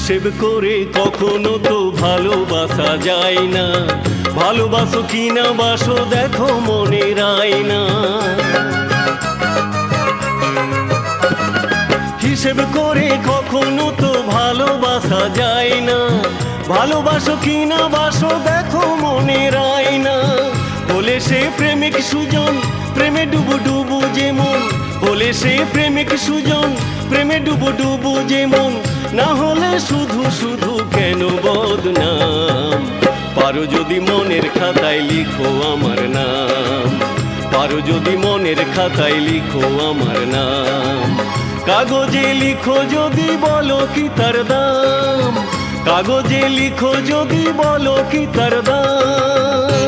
হিসেব করে কখনো তো ভালোবাসা যায় না, ভালোবাসো কি না বাসো দেখো মনের আয়না। হিসেব করে কখনো তো ভালোবাসা যায় না, ভালোবাসো কি না বাসো দেখো মনের আয়না। বলে সে প্রেমিক সুজন প্রেমে ডুবু ডুবু যেমন, বলে সে প্রেমিক সুজন প্রেমে ডুবু ডুবু যেমন, না হলে শুধু শুধু কেন বদনাম। পারো যদি মনের খাতায় লিখো আমার নাম, পারো যদি মনের খাতায় লিখো আমার নাম। কাগজে লিখো যদি বলো কি তার দাম, কাগজে লিখো যদি বলো কি তার দাম।